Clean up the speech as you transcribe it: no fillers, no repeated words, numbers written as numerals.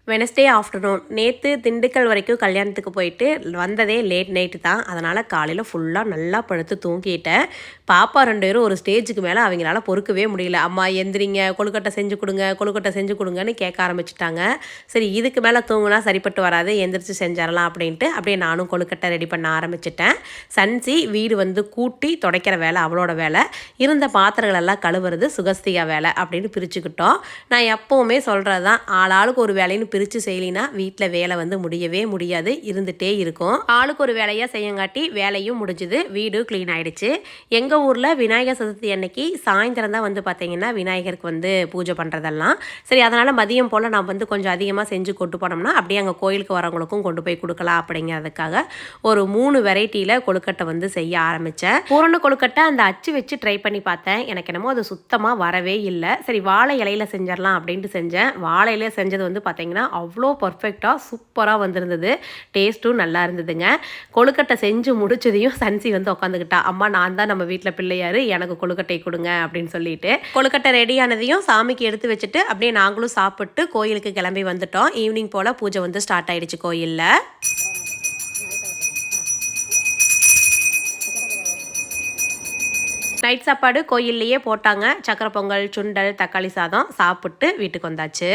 Wednesday afternoon நேற்று திண்டுக்கல் வரைக்கும் கல்யாணத்துக்கு போயிட்டு வந்ததே லேட் நைட்டு தான். அதனால் காலையில் ஃபுல்லாக நல்லா படுத்து தூங்கிட்டேன். பாப்பா 2 பேரும் ஒரு ஸ்டேஜுக்கு மேலே அவங்களால பொறுக்கவே முடியல. அம்மா எந்திரிங்க, கொழுக்கட்டை செஞ்சு கொடுங்க, கொழுக்கட்டை செஞ்சு கொடுங்கன்னு கேட்க ஆரம்பிச்சிட்டாங்க. சரி இதுக்கு மேலே தூங்குனா சரிப்பட்டு வராது, எந்திரிச்சு செஞ்சிடலாம் அப்படின்ட்டு அப்படியே நானும் கொழுக்கட்டை ரெடி பண்ண ஆரம்பிச்சிட்டேன். சன்சி வீடு வந்து கூட்டி துடைக்கிற வேலை அவளோட வேலை, இருந்த பாத்திரங்கள் எல்லாம் கழுவுறது சுகஸ்திகா வேலை அப்படின்னு பிரிச்சுக்கிட்டோம். நான் எப்போவுமே சொல்கிறது தான், ஆளாளுக்கு ஒரு வேலைன்னு பிரித்து செய்யலினா வீட்டில் வேலை வந்து முடியவே முடியாது, இருந்துகிட்டே இருக்கும். ஆளுக்கு ஒரு வேலையாக செய்யங்காட்டி வேலையும் முடிஞ்சுது, வீடு க்ளீன் ஆகிடுச்சு. எங்கள் ஊரில் விநாயகர் சதுர்த்தி அன்னைக்கு சாயந்தரம் தான் வந்து பார்த்திங்கன்னா விநாயகருக்கு வந்து பூஜை பண்ணுறதெல்லாம். சரி அதனால் மதியம் போல் நான் வந்து கொஞ்சம் அதிகமாக செஞ்சு கொண்டு போனோம்னா அப்படியே அங்கே கோயிலுக்கு வரவங்களுக்கும் கொண்டு போய் கொடுக்கலாம் அப்படிங்கிறதுக்காக ஒரு 3 வெரைட்டியில் கொழுக்கட்டை வந்து செய்ய ஆரம்பித்தேன். பூரண கொழுக்கட்டை அந்த அச்சு வச்சு ட்ரை பண்ணி பார்த்தேன். எனக்கு என்னமோ அது சுத்தமாக வரவே இல்லை. சரி வாழை இலையில் செஞ்சிடலாம் அப்படின்ட்டு செஞ்சேன். வாழை இலையில செஞ்சது வந்து பார்த்திங்கன்னா அவ்வளோ பர்ஃபெக்டாக சூப்பராக வந்திருந்தது. டேஸ்ட்டும் நல்லா இருந்ததுங்க. கொழுக்கட்டை செஞ்சு முடிச்சதையும் சன்சி வந்து உட்காந்துக்கிட்டா, அம்மா நான் தான் நம்ம வீட்டில் பிள்ளையாரு, எனக்கு கொழுக்கட்டை கொடுங்க அப்படின்னு சொல்லிட்டு கொழுக்கட்டை ரெடியானதையும் சாமிக்கு எடுத்து வச்சுட்டு அப்படியே நாங்களும் சாப்பிட்டு கோயிலுக்கு கிளம்பி வந்துட்டோம். ஈவினிங் போல் பூஜை வந்து ஸ்டார்ட் ஆயிடுச்சு கோயிலில். நைட் சாப்பாடு கோயில்லையே போட்டாங்க. சக்கரை பொங்கல், சுண்டல், தக்காளி சாதம் சாப்பிட்டு வீட்டுக்கு வந்தாச்சு.